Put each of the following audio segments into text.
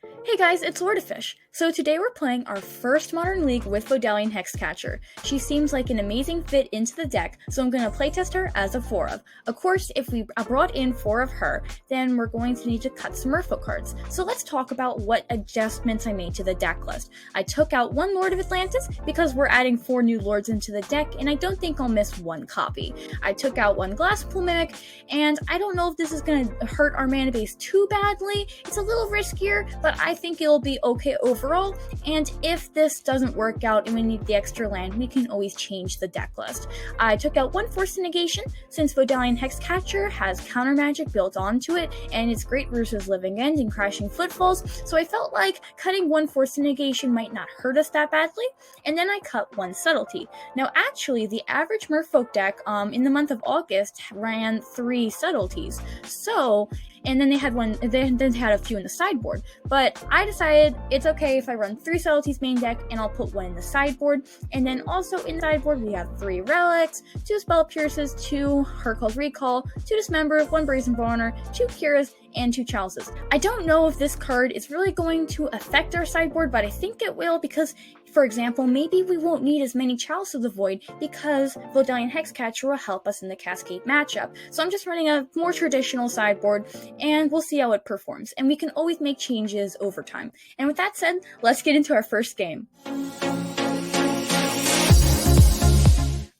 Hey guys, it's Lordifish. So today we're playing our first Modern League with Vodalian Hexcatcher. She seems like an amazing fit into the deck, so I'm going to playtest her as a 4 of. Of course, if we brought in 4 of her, then we're going to need to cut some Merfolk cards. So let's talk about what adjustments I made to the deck list. I took out 1 Lord of Atlantis because we're adding 4 new Lords into the deck, and I don't think I'll miss 1 copy. I took out 1 Glasspool Mimic, and I don't know if this is going to hurt our mana base too badly. It's a little riskier, but I think it'll be okay overall, and if this doesn't work out and we need the extra land, we can always change the deck list. I took out 1 Force Negation since Vodalian Hexcatcher has counter magic built onto it, and it's great versus Living End and Crashing Footfalls, so I felt like cutting 1 Force Negation might not hurt us that badly, and then I cut 1 Subtlety. Now actually, the average Merfolk deck in the month of August ran 3 Subtleties, so and then they had a few in the sideboard. But I decided it's okay if I run 3 Subtleties main deck, and I'll put 1 in the sideboard. And then also in the sideboard, we have 3 Relics, 2 Spell Pierces, 2 Hurkyl's Recall, 2 Dismember, 1 Brazen Honor, 2 Kiras, and 2 Chalices. I don't know if this card is really going to affect our sideboard, but I think it will because, for example, maybe we won't need as many Chalices of the Void because Vodalian Hexcatcher will help us in the Cascade matchup. So I'm just running a more traditional sideboard, and we'll see how it performs. And we can always make changes over time. And with that said, let's get into our first game.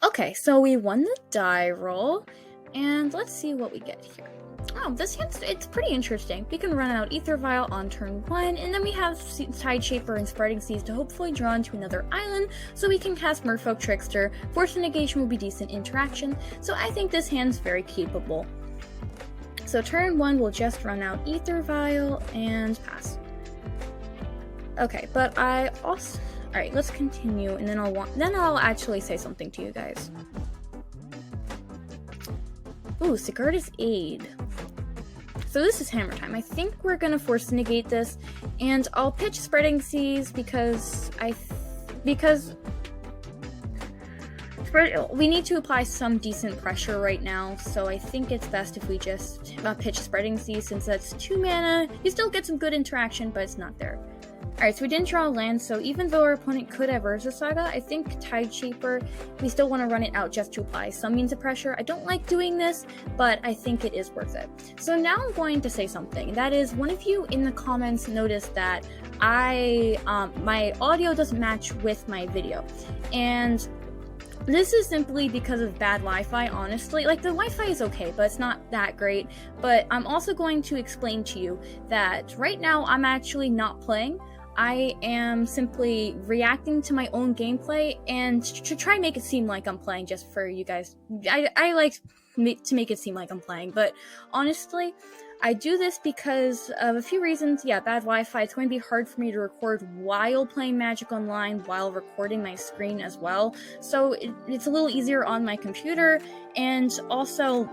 Okay, so we won the die roll, and let's see what we get here. Oh, this hand's, it's pretty interesting. We can run out Aether Vial on turn 1, and then we have Tideshaper and Spreading Seas to hopefully draw into another island, so we can cast Merfolk Trickster. Force Negation will be decent interaction, so I think this hand's very capable. So turn 1, we'll just run out Aether Vial and pass. Okay, but I also... Alright, let's continue, and then I'll actually say something to you guys. Ooh, Sigarda's Aid. So this is hammer time. I think we're gonna force negate this, and I'll pitch Spreading Seas because we need to apply some decent pressure right now, so I think it's best if we just pitch Spreading Seas since that's 2 mana. You still get some good interaction, but it's not there. Alright, so we didn't draw a land, so even though our opponent could have Urza Saga, I think Tideshaper, we still want to run it out just to apply some means of pressure. I don't like doing this, but I think it is worth it. So now I'm going to say something. That is, one of you in the comments noticed that my audio doesn't match with my video. And this is simply because of bad Wi-Fi, honestly. Like, the Wi-Fi is okay, but it's not that great. But I'm also going to explain to you that right now I'm actually not playing. I am simply reacting to my own gameplay and to try and make it seem like I'm playing just for you guys. I like to make it seem like I'm playing, but honestly, I do this because of a few reasons. Yeah, bad Wi-Fi. It's going to be hard for me to record while playing Magic Online, while recording my screen as well. So it's a little easier on my computer, and also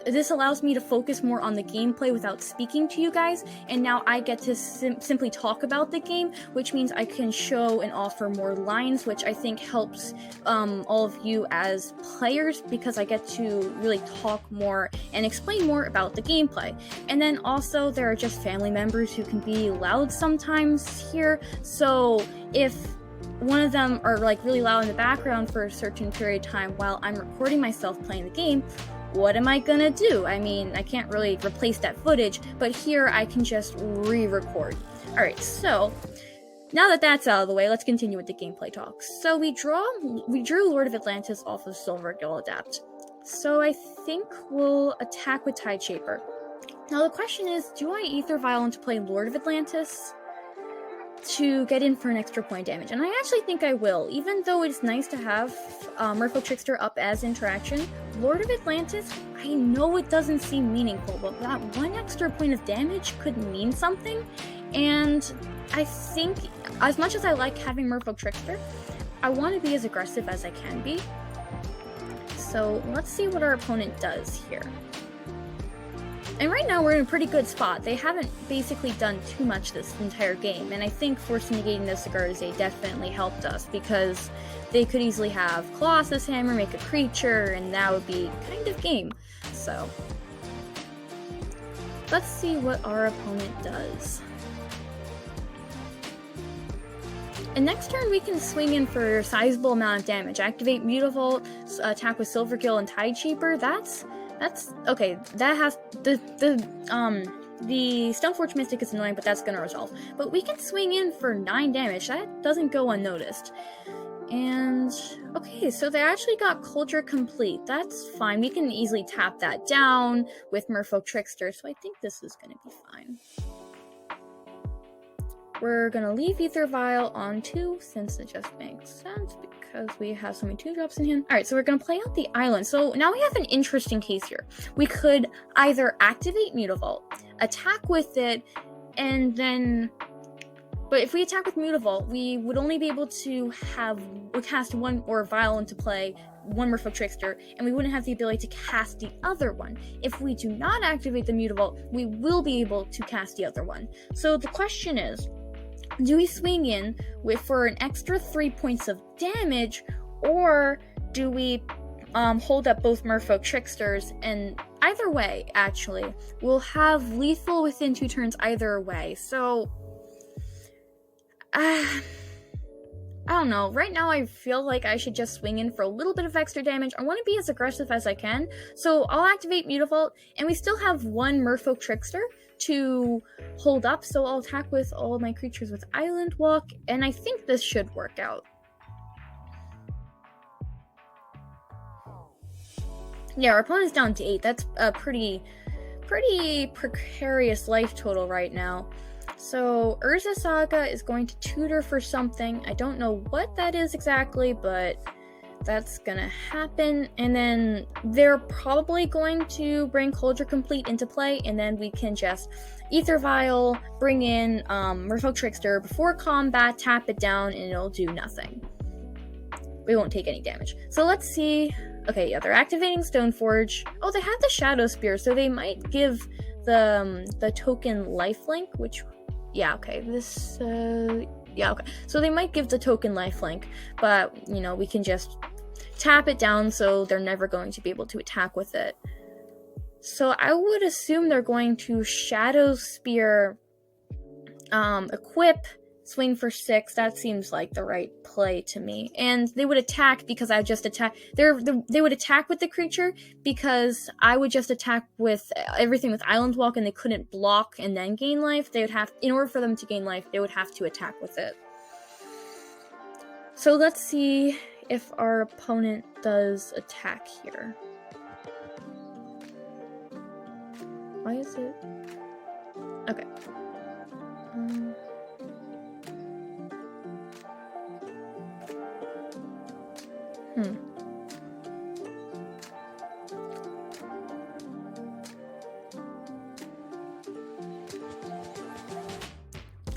this allows me to focus more on the gameplay without speaking to you guys, and now I get to simply talk about the game, which means I can show and offer more lines, which I think helps all of you as players, because I get to really talk more and explain more about the gameplay. And then also there are just family members who can be loud sometimes here, so if one of them are like really loud in the background for a certain period of time while I'm recording myself playing the game, what am I gonna do? I mean, I can't really replace that footage, but here I can just re-record. Alright, so now that that's out of the way, let's continue with the gameplay talk. So we drew Lord of Atlantis off of Silver Gill Adapt. So I think we'll attack with Tideshaper. Now the question is, do I Aether Vial into play Lord of Atlantis to get in for an extra point of damage? And I actually think I will, even though it's nice to have Merfolk Trickster up as interaction. Lord of Atlantis, I know it doesn't seem meaningful, but that 1 extra point of damage could mean something, and I think, as much as I like having Merfolk Trickster, I want to be as aggressive as I can be. So let's see what our opponent does here. And right now we're in a pretty good spot. They haven't basically done too much this entire game, and I think forcing negating the Sigarda's Aid definitely helped us, because they could easily have Colossus Hammer, make a creature, and that would be kind of game. So let's see what our opponent does. And next turn we can swing in for a sizable amount of damage. Activate Mutavault, attack with Silvergill and Tidekeeper. That's okay. That has the Stoneforge Mystic is annoying, but that's gonna resolve. But we can swing in for 9 damage. That doesn't go unnoticed. And okay, so they actually got Culture Complete. That's fine. We can easily tap that down with Merfolk Trickster. So I think this is gonna be fine. We're gonna leave Ether Vial on 2 since it just makes sense because we have so many 2-drops in hand. Alright, so we're gonna play out the island. So now we have an interesting case here. We could either activate Mutavault, attack with it, and then... But if we attack with Mutavault, we would only be able to cast one or Vial into play, one Merfolk Trickster, and we wouldn't have the ability to cast the other one. If we do not activate the Mutavault, we will be able to cast the other one. So the question is, do we swing in for an extra 3 points of damage, or do we hold up both Merfolk Tricksters? And either way, actually, we'll have lethal within 2 turns either way. So, I don't know. Right now, I feel like I should just swing in for a little bit of extra damage. I want to be as aggressive as I can, so I'll activate Mutavault, and we still have 1 Merfolk Trickster to hold up, so I'll attack with all of my creatures with Island Walk, and I think this should work out. Yeah, our opponent's down to 8. That's a pretty precarious life total right now. So Urza Saga is going to tutor for something. I don't know what that is exactly, but that's gonna happen. And then they're probably going to bring Culture Complete into play, and then we can just Ether Vial, bring in Merfolk Trickster before combat, tap it down, and it'll do nothing. We won't take any damage. So let's see. Okay, yeah, they're activating Stoneforge. Oh, they have the Shadow Spear, so they might give the token lifelink, which, yeah, okay, this, yeah, okay. So they might give the token lifelink, but, you know, we can just tap it down so they're never going to be able to attack with it. So I would assume they're going to Shadow Spear, equip, swing for 6. That seems like the right play to me. And they would attack because I just attack. They would attack with the creature because I would just attack with everything with Island Walk, and they couldn't block and then gain life. They would have, in order for them to gain life, they would have to attack with it. So let's see if our opponent does attack here. Why is it? Okay.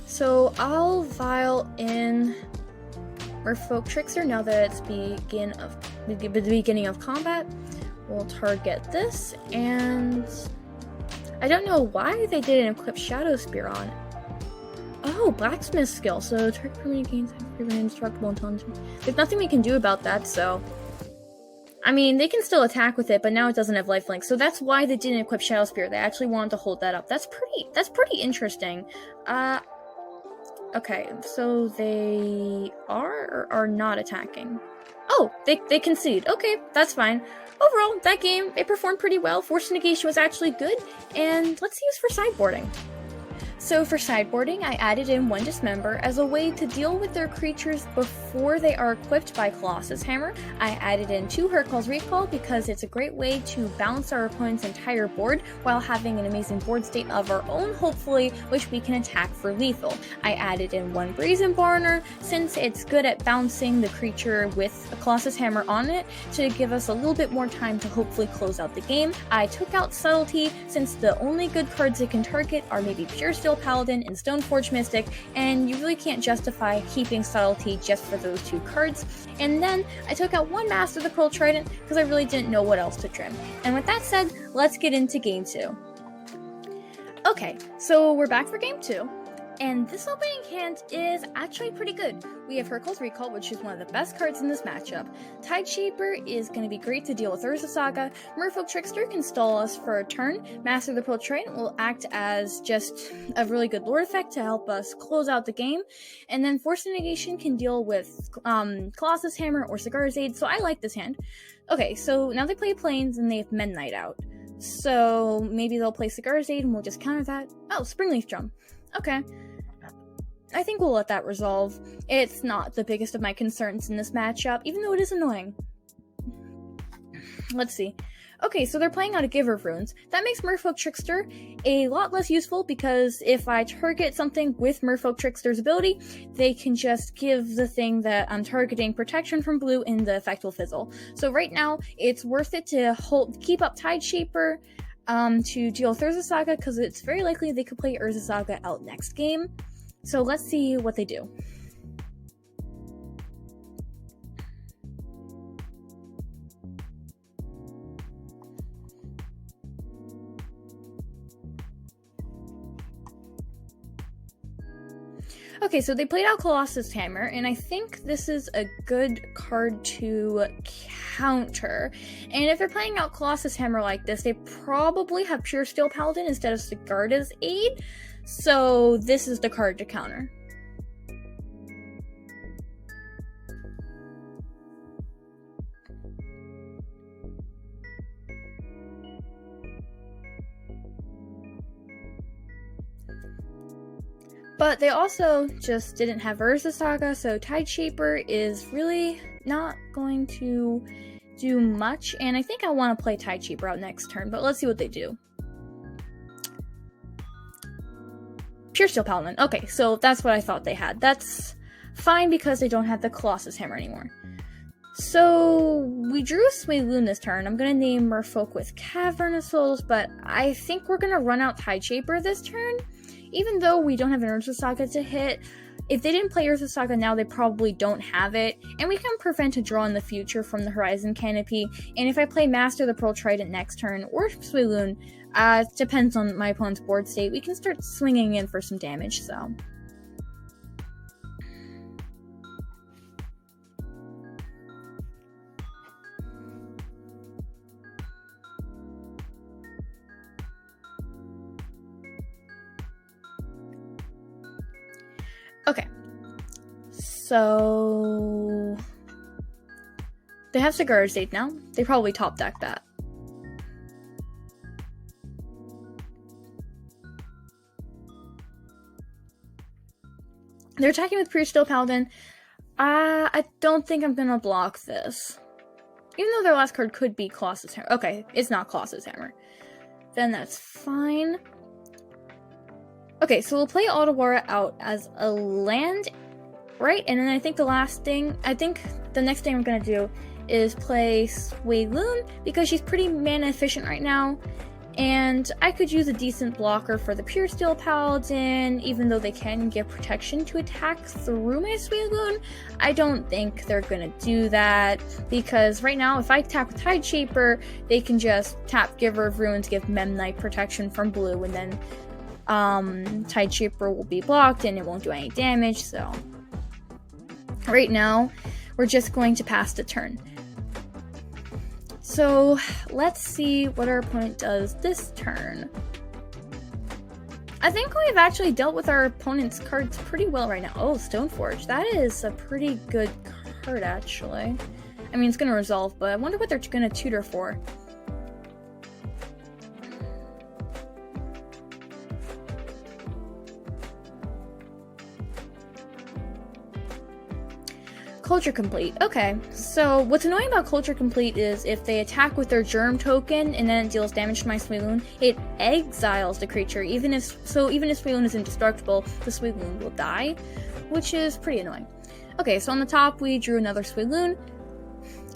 So I'll Vial in Merfolk Trickster now that it's the beginning of combat. We'll target this, and I don't know why they didn't equip Shadow Spear on it. Oh, Blacksmith skill. So target permanent gains indestructible intelligence. There's nothing we can do about that, so I mean, they can still attack with it, but now it doesn't have lifelink. So that's why they didn't equip Shadow Spear. They actually wanted to hold that up. That's pretty interesting. Okay, so they are or are not attacking. Oh, they concede. Okay, that's fine. Overall, that game, it performed pretty well. Force Negation was actually good, and let's use for sideboarding. So for sideboarding, I added in 1 Dismember as a way to deal with their creatures before they are equipped by Colossus Hammer. I added in 2 Hurtcall's Recall because it's a great way to bounce our opponent's entire board while having an amazing board state of our own, hopefully, which we can attack for lethal. I added in 1 Brazen Barner since it's good at bouncing the creature with a Colossus Hammer on it to give us a little bit more time to hopefully close out the game. I took out Subtlety since the only good cards it can target are maybe Pure Steel Paladin and Stoneforge Mystic, and you really can't justify keeping Subtlety just for those 2 cards. And then I took out 1 Master of the Pearl Trident because I really didn't know what else to trim. And with that said, let's get into game 2. Okay, so we're back for game 2. And this opening hand is actually pretty good. We have Hercule's Recall, which is one of the best cards in this matchup. Tide Shaper is going to be great to deal with Urza Saga. Merfolk Trickster can stall us for a turn. Master of the Pearl Trident will act as just a really good lord effect to help us close out the game. And then Force Negation can deal with Colossus Hammer or Cigar's Aid, so I like this hand. Okay, so now they play Plains and they have Midnight out. So maybe they'll play Cigar's Aid and we'll just counter that. Oh, Springleaf Drum. Okay. I think we'll let that resolve. It's not the biggest of my concerns in this matchup, even though it is annoying. Let's see. Okay, so they're playing out a Giver of Runes. That makes Merfolk Trickster a lot less useful because if I target something with Merfolk Trickster's ability, they can just give the thing that I'm targeting protection from blue and the effect will fizzle. So right now, it's worth it to keep up Tide Shaper to deal with Urza Saga because it's very likely they could play Urza Saga out next game. So let's see what they do. Okay, so they played out Colossus Hammer, and I think this is a good card to counter. And if they're playing out Colossus Hammer like this, they probably have Pure Steel Paladin instead of Sigarda's Aid. So this is the card to counter. But they also just didn't have Urza Saga, so Tide Shaper is really not going to do much. And I think I want to play Tide Shaper out next turn, but let's see what they do. Pure Steel Paladin. Okay, so that's what I thought they had. That's fine because they don't have the Colossus Hammer anymore. So we drew a Swayloon this turn. I'm going to name Merfolk with Cavernous Souls, but I think we're going to run out Tide Shaper this turn. Even though we don't have an Urza Saga to hit, if they didn't play Urza Saga now, they probably don't have it. And we can prevent a draw in the future from the Horizon Canopy. And if I play Master of the Pearl Trident next turn, or Swayloon, it depends on my opponent's board state, we can start swinging in for some damage, so. Okay, so they have Cigar's Aid now. They probably top deck that. They're attacking with Pure Steel Paladin. I don't think I'm gonna block this. Even though their last card could be Colossus Hammer. Okay, it's not Colossus Hammer. Then that's fine. Okay, so we'll play Otawara out as a land, right? And then I think the next thing I'm gonna do is play Swayloon because she's pretty mana efficient right now. And I could use a decent blocker for the Pure Steel Paladin, even though they can get protection to attack through my Swayloon. I don't think they're gonna do that, because right now, if I attack with Tide Shaper, they can just tap Giver of Runes, give Memnite protection from blue, and then Tide Shaper will be blocked and it won't do any damage, so right now, we're just going to pass the turn. So let's see what our opponent does this turn. I think we've actually dealt with our opponent's cards pretty well right now. Oh, Stoneforge. That is a pretty good card, actually. I mean, it's going to resolve, but I wonder what they're going to tutor for. Culture Complete. Okay, so what's annoying about Culture Complete is if they attack with their Germ token and then it deals damage to my Swayloon, it exiles the creature. Even if Swayloon is indestructible, the Swayloon will die, which is pretty annoying. Okay, so on the top we drew another Swayloon.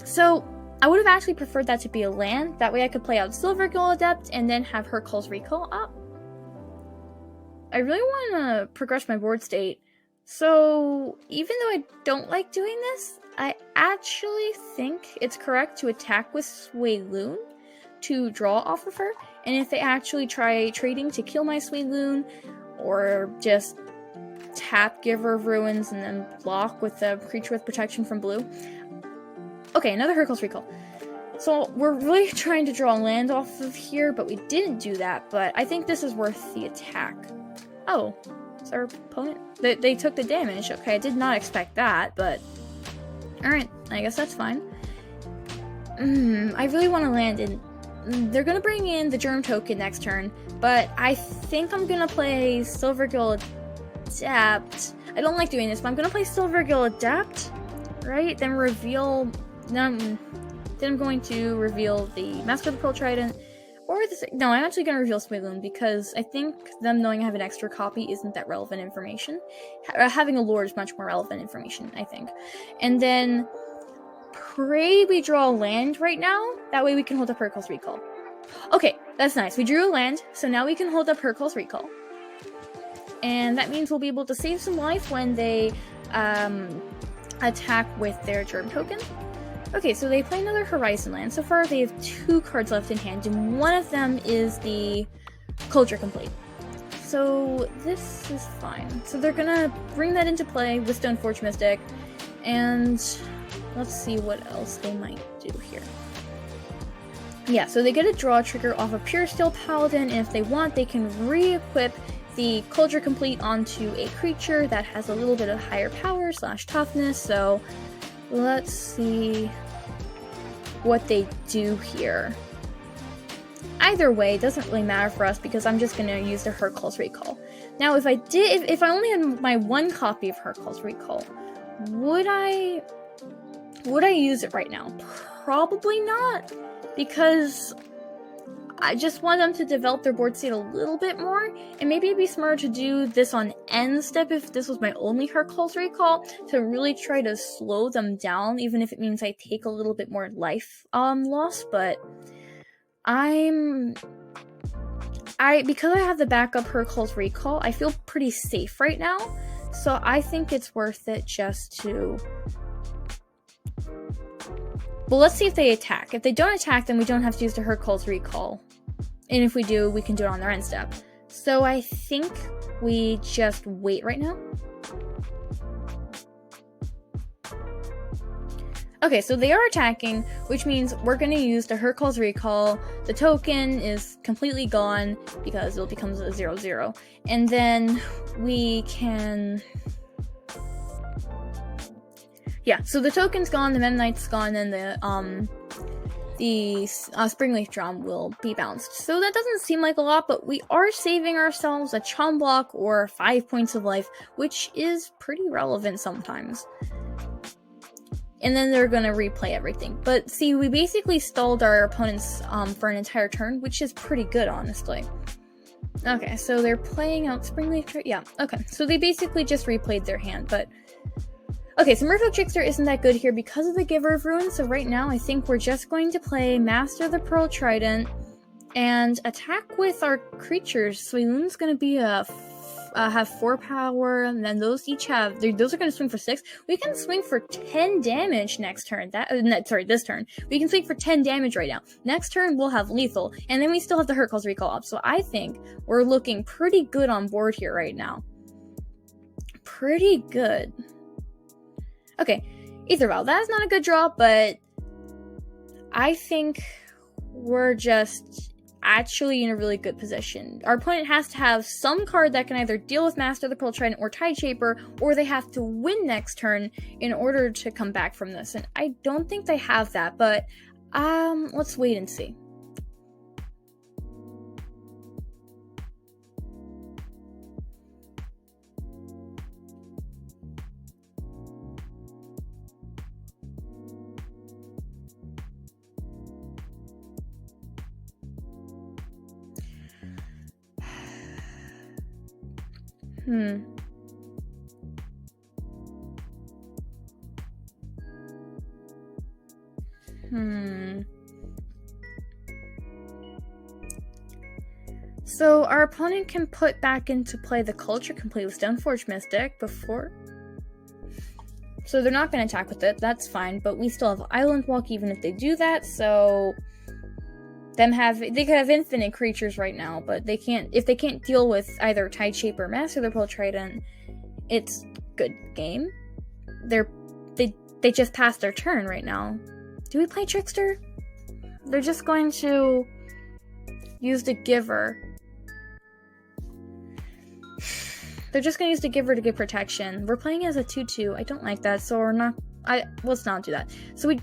So I would have actually preferred that to be a land. That way I could play out Silvergill Adept and then have Hercule's Recall up. I really want to progress my board state. So, even though I don't like doing this, I actually think it's correct to attack with Swayloon to draw off of her. And if they actually try trading to kill my Swayloon, or just tap Giver of Ruins and then block with the creature with protection from blue. Okay, another Hurkyl's Recall. So we're really trying to draw land off of here, but we didn't do that. But I think this is worth the attack. Oh, it's our opponent. They took the damage. Okay, I did not expect that, but alright, I guess that's fine. I really want to land in... They're going to bring in the Germ token next turn, but I think I'm going to play Silvergill Adapt. I don't like doing this, but I'm going to play Silvergill Adapt, right? Then reveal... Then I'm going to reveal the Master of the Pearl Trident, or this... No, I'm actually going to reveal Swiggloon, because I think them knowing I have an extra copy isn't that relevant information. Having a lore is much more relevant information, I think. And then... Pray we draw a land right now. That way we can hold up Hurkyl's Recall. Okay, that's nice. We drew a land, so now we can hold up Hurkyl's Recall. And that means we'll be able to save some life when they attack with their Germ token. Okay, so they play another Horizon land. So far they have 2 cards left in hand, and one of them is the Culture Complete. So this is fine. So they're gonna bring that into play with Stoneforge Mystic, and... let's see what else they might do here. Yeah, so they get a draw trigger off of Pure Steel Paladin, and if they want, they can re-equip the Culture Complete onto a creature that has a little bit of higher power / toughness, so let's see what they do here. Either way, it doesn't really matter for us, because I'm just going to use the Hurkyl's Recall. Now, if I only had my 1 copy of Hurkyl's Recall, would I use it right now? Probably not, because I just want them to develop their board state a little bit more, and maybe it'd be smarter to do this on end step if this was my only Hurkyl's Recall, to really try to slow them down, even if it means I take a little bit more life loss. But because I have the backup Hurkyl's Recall, I feel pretty safe right now, so I think it's worth it just to... Well, let's see if they attack. If they don't attack, then we don't have to use the Hurkyl's Recall. And if we do, we can do it on their end step. So I think we just wait right now. Okay, so they are attacking, which means we're going to use the Hurkyl's Recall. The token is completely gone because it becomes a 0/0. And then we can... Yeah, so the token's gone, the Memnite's gone, and the Springleaf Drum will be bounced. So that doesn't seem like a lot, but we are saving ourselves a chum block or 5 points of life, which is pretty relevant sometimes. And then they're going to replay everything. But see, we basically stalled our opponents for an entire turn, which is pretty good, honestly. Okay, so they're playing out Springleaf... Yeah, okay. So they basically just replayed their hand, but... Okay, so Merfolk Trickster isn't that good here because of the Giver of Ruins, so right now I think we're just going to play Master of the Pearl Trident and attack with our creatures. Swiggloon's going to be have 4 power, and then those each have... Those are going to swing for 6. We can swing for 10 damage next turn. This turn. We can swing for 10 damage right now. Next turn, we'll have lethal, and then we still have the Hurkyl's Recall up, so I think we're looking pretty good on board here right now. Pretty good. Okay, Aetherval, that is not a good draw, but I think we're just actually in a really good position. Our opponent has to have some card that can either deal with Master of the Pearl Trident or Tideshaper, or they have to win next turn in order to come back from this, and I don't think they have that, but let's wait and see. So our opponent can put back into play the Culture Complete with Stoneforge Mystic before. So they're not going to attack with it, that's fine, but we still have Island Walk even if they do that, so they could have infinite creatures right now, but they can't, if they can't deal with either Tideshaper or Master of the Pearl Trident, it's good game. They just passed their turn right now. Do we play Trickster? They're just going to use the Giver. They're just going to use the Giver to give protection. We're playing as a 2/2. I don't like that, so we're not... let's not do that. So we...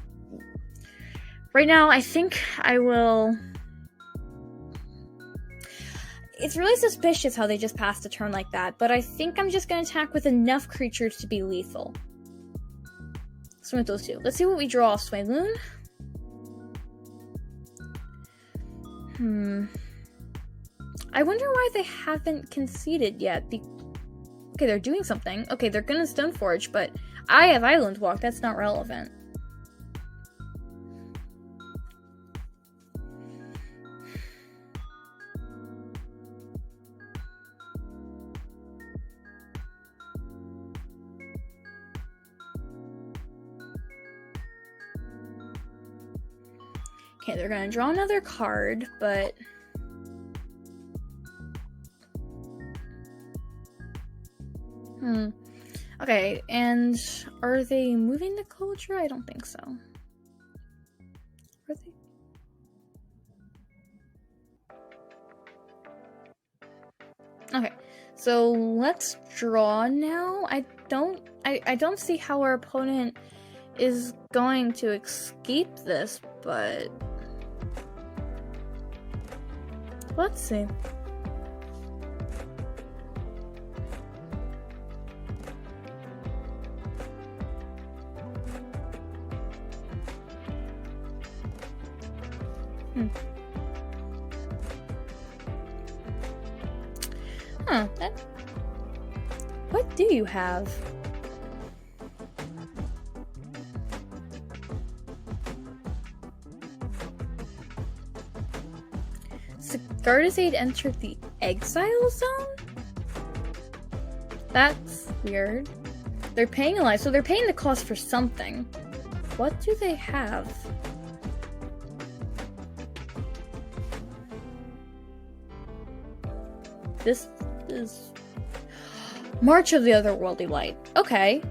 Right now, I think I will... It's really suspicious how they just passed a turn like that, but I think I'm just going to attack with enough creatures to be lethal. Swing with those two. Let's see what we draw off Sway Loon. I wonder why they haven't conceded yet. Okay, they're doing something. Okay, they're gonna Stoneforge, but I have Island Walk. That's not relevant. Okay, they're gonna draw another card, but... Okay, and are they moving the culture? I don't think so. Are they? Okay, so let's draw now. I don't see how our opponent is going to escape this, but let's see. What do you have? Gardazaid entered the exile zone? That's weird. They're paying a life, so they're paying the cost for something. What do they have? This is March of the Otherworldly Light. Okay.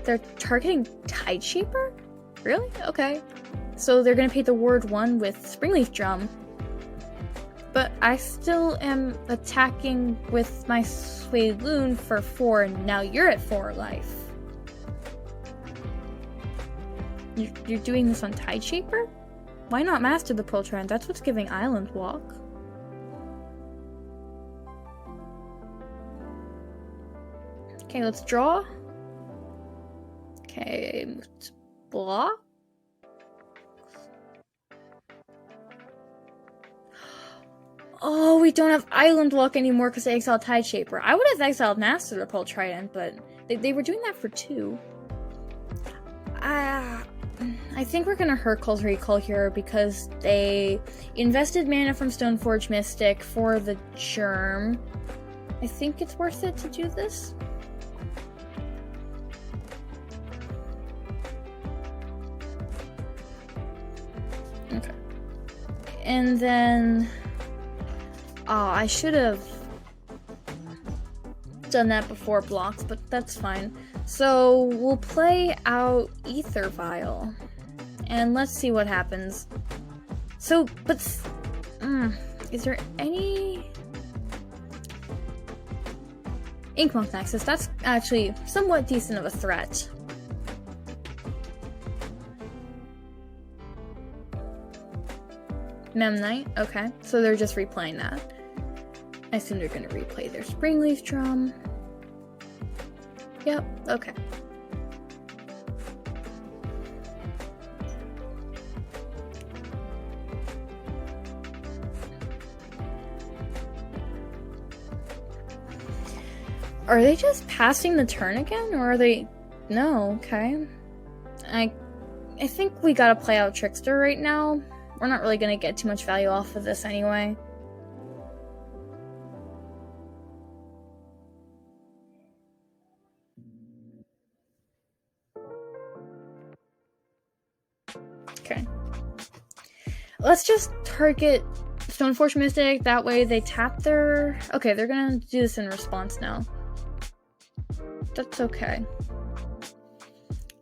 They're targeting Tideshaper? Really? Okay. So they're gonna pay the word 1 with Springleaf Drum. But I still am attacking with my Sway Loon for 4, and now you're at 4 life. You're doing this on Tideshaper? Why not Master the Pearl Trend? That's what's giving Island Walk. Okay, let's draw. Okay, block. Oh, we don't have Island Walk anymore because they exiled Tideshaper. I would have exiled Master the Pearl Trident, but they were doing that for 2. I think we're gonna Hercule's Recall here because they invested mana from Stoneforge Mystic for the Germ. I think it's worth it to do this. Okay. And then... Oh, I should have done that before blocks, but that's fine. So we'll play out Ether Vial, and let's see what happens. So, but is there any Inkmoth Nexus? That's actually somewhat decent of a threat. Memnite, okay. So they're just replaying that. I assume they're gonna replay their Springleaf Drum. Yep, okay. Are they just passing the turn again, or are they... No, okay. I think we gotta play out Trickster right now. We're not really gonna get too much value off of this anyway. Okay. Let's just target Stoneforge Mystic, that way they tap their... Okay, they're gonna do this in response now. That's okay.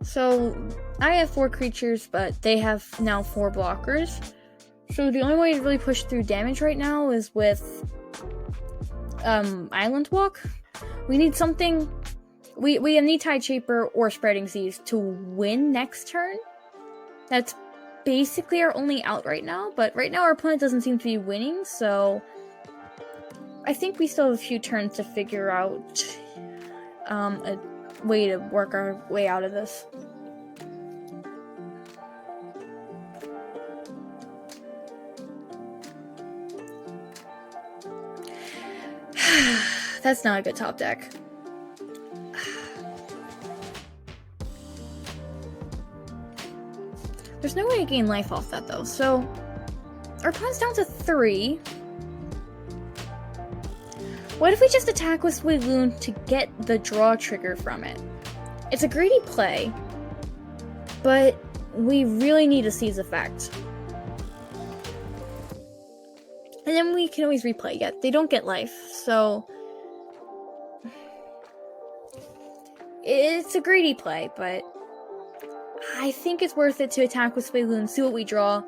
So, I have 4 creatures, but they have now 4 blockers. So the only way to really push through damage right now is with Island Walk. We need something. We need Tide Shaper or Spreading Seas to win next turn. That's basically our only out right now, but right now our opponent doesn't seem to be winning, so I think we still have a few turns to figure out a way to work our way out of this. That's not a good top deck. There's no way to gain life off that, though. So, our opponent's down to 3. What if we just attack with Swiggloon to get the draw trigger from it? It's a greedy play, but we really need to seize effect. And then we can always replay. Yet they don't get life, so it's a greedy play, but I think it's worth it to attack with Swiggloon, see what we draw,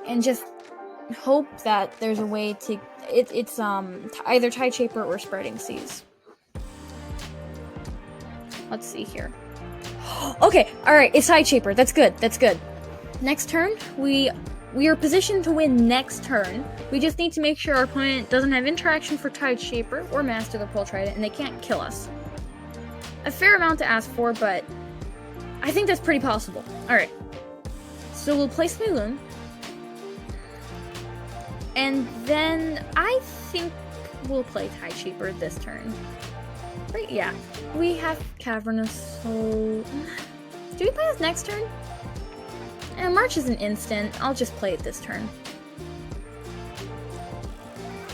and just hope that there's a way to. It's either Tide Shaper or Spreading Seas. Let's see here. Okay, alright, it's Tide Shaper. That's good. That's good. Next turn, we are positioned to win next turn. We just need to make sure our opponent doesn't have interaction for Tide Shaper or Master the Pearl Trident, and they can't kill us. A fair amount to ask for, but I think that's pretty possible. Alright. So we'll play Swiggloon. And then I think we'll play Tide Shaper this turn. Right, yeah. We have Cavernous, so do we play this next turn? And March is an instant. I'll just play it this turn.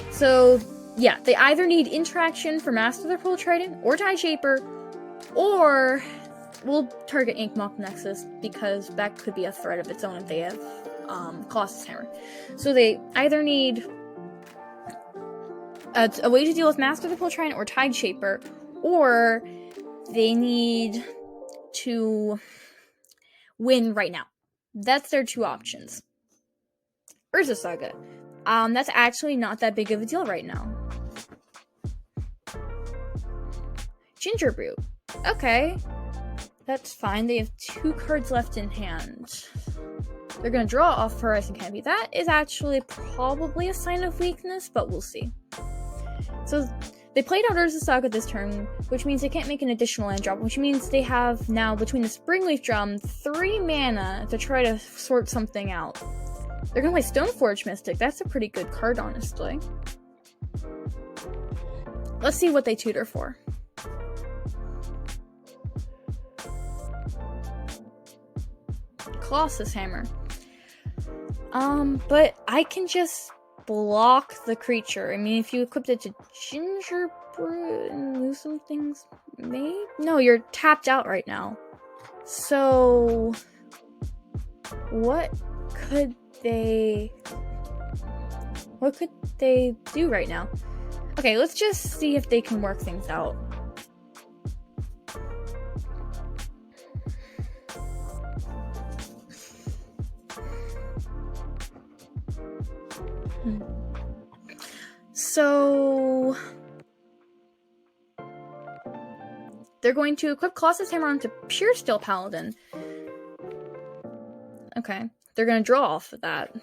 So, yeah, they either need interaction for Master the Pearl Trident or Tide Shaper, or we'll target Inkmoth Nexus because that could be a threat of its own if they have Colossus Hammer. So they either need a way to deal with Master the Pearl Trident or Tide Shaper, or they need to win right now. That's their 2 options. Urza Saga. That's actually not that big of a deal right now. Ginger Brew. Okay. That's fine. They have 2 cards left in hand. They're going to draw off Horizon Canopy. That is actually probably a sign of weakness, but we'll see. So they played out Urza Saga this turn, which means they can't make an additional land drop, which means they have now, between the Springleaf Drum, 3 mana to try to sort something out. They're going to play Stoneforge Mystic. That's a pretty good card, honestly. Let's see what they tutor for. Colossus Hammer. But I can just block the creature. I mean, if you equipped it to Gingerbread and lose some things, maybe? No, you're tapped out right now. So, what could they do right now? Okay, let's just see if they can work things out. So they're going to equip Colossus Hammer onto Pure Steel Paladin. Okay, they're going to draw off of that.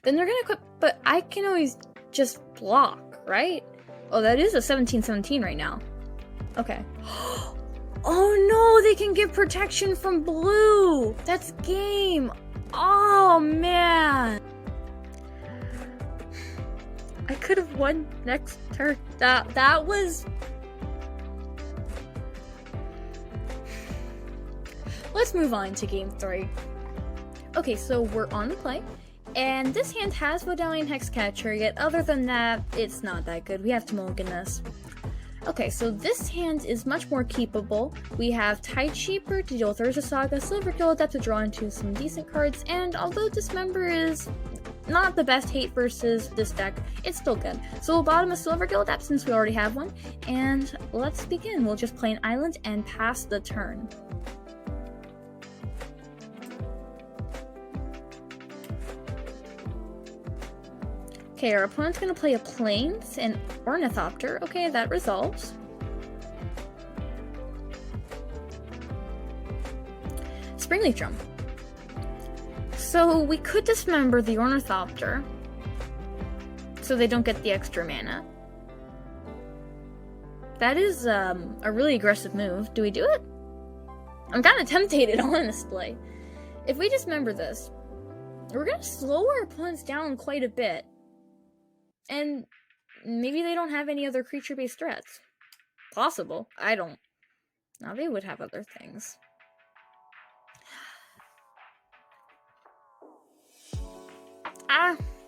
Then they're going to equip, but I can always just block, right? Oh, that is a 17/17 right now. Okay. Oh no, they can give protection from blue! That's game! Oh man! I could have won next turn. That was... Let's move on to game 3. Okay, so we're on the play. And this hand has Vodalian Hexcatcher, yet other than that, it's not that good. We have to mulligan this. Okay, so this hand is much more keepable. We have Tide Shaper to deal with Urza Saga, Silverkill Adept to draw into some decent cards, and although Dismember is not the best hate versus this deck. It's still good. So we'll bottom a Silver Gill Adept since we already have one. And let's begin. We'll just play an island and pass the turn. Okay, our opponent's going to play a Plains and Ornithopter. Okay, that resolves. Springleaf Drum. So we could dismember the Ornithopter so they don't get the extra mana. That is a really aggressive move. Do we do it? I'm kind of tempted, honestly. If we dismember this, we're going to slow our opponents down quite a bit. And maybe they don't have any other creature-based threats. Possible. I don't. Now they would have other things.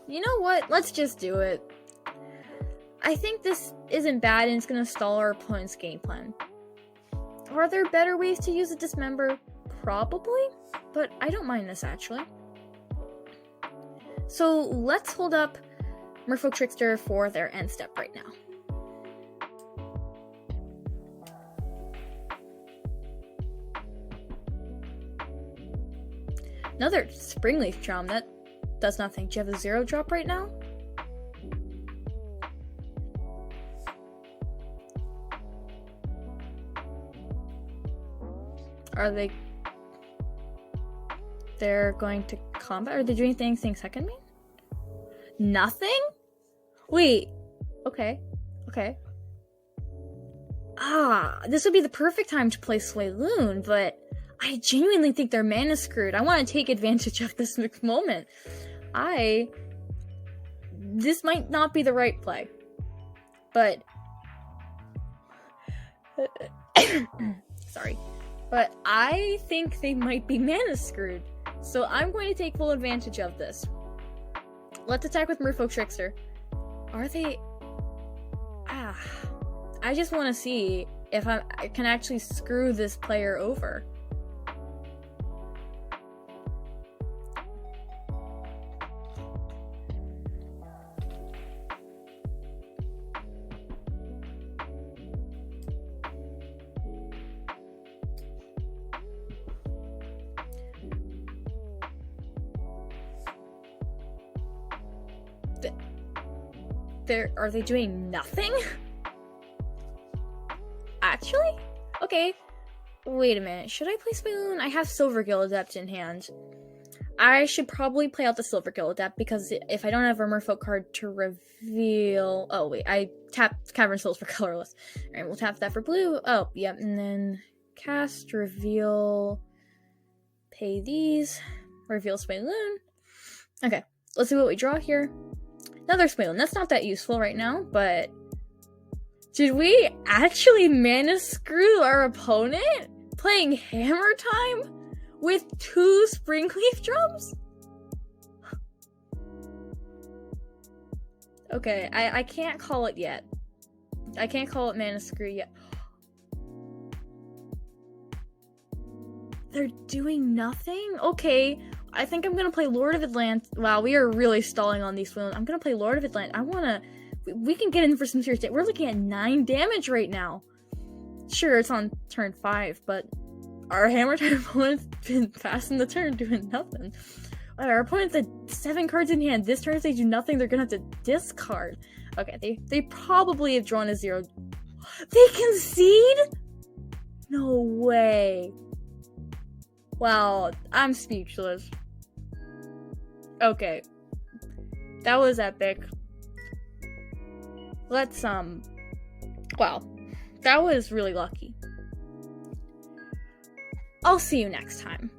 You know what? Let's just do it. I think this isn't bad and it's gonna stall our opponent's game plan. Are there better ways to use a dismember? Probably, but I don't mind this actually. So let's hold up Merfolk Trickster for their end step right now. Another Springleaf Drum, that does nothing. Do you have a 0-drop right now? Are they... They're going to combat? Are they doing anything second main? Nothing? Wait. Okay. Okay. This would be the perfect time to play Swayloon, but I genuinely think they're mana screwed. I want to take advantage of this moment. This might not be the right play, but sorry, but I think they might be mana screwed. So I'm going to take full advantage of this. Let's attack with Merfolk Trickster. Are they... I just want to see if I can actually screw this player over. Are they doing nothing? Actually? Okay. Wait a minute. Should I play Swayloon? I have Silver Gill Adept in hand. I should probably play out the Silver Gill Adept because if I don't have a Merfolk card to reveal... Oh, wait. I tapped Cavern Souls for colorless. Alright, we'll tap that for blue. Oh, yep. And then cast, reveal, pay these, reveal Swayloon. Okay. Let's see what we draw here. Another Swayloon. That's not that useful right now, but... Did we actually mana screw our opponent? Playing Hammer Time? With 2 Springleaf Drums? Okay, I can't call it yet. I can't call it mana screw yet. They're doing nothing? Okay, I think I'm gonna play Lord of Atlantis. Wow, we are really stalling on these Swayloon. I'm gonna play Lord of Atlantis. I wanna... We can get in for some serious damage. We're looking at 9 damage right now. Sure, it's on turn 5, but our Hammer Time opponent's been passing the turn doing nothing. Our opponent's had 7 cards in hand. This turn, if they do nothing, they're gonna have to discard. Okay, they probably have drawn a 0. They concede? No way. Wow, I'm speechless. Okay. That was epic. Let's, wow. That was really lucky. I'll see you next time.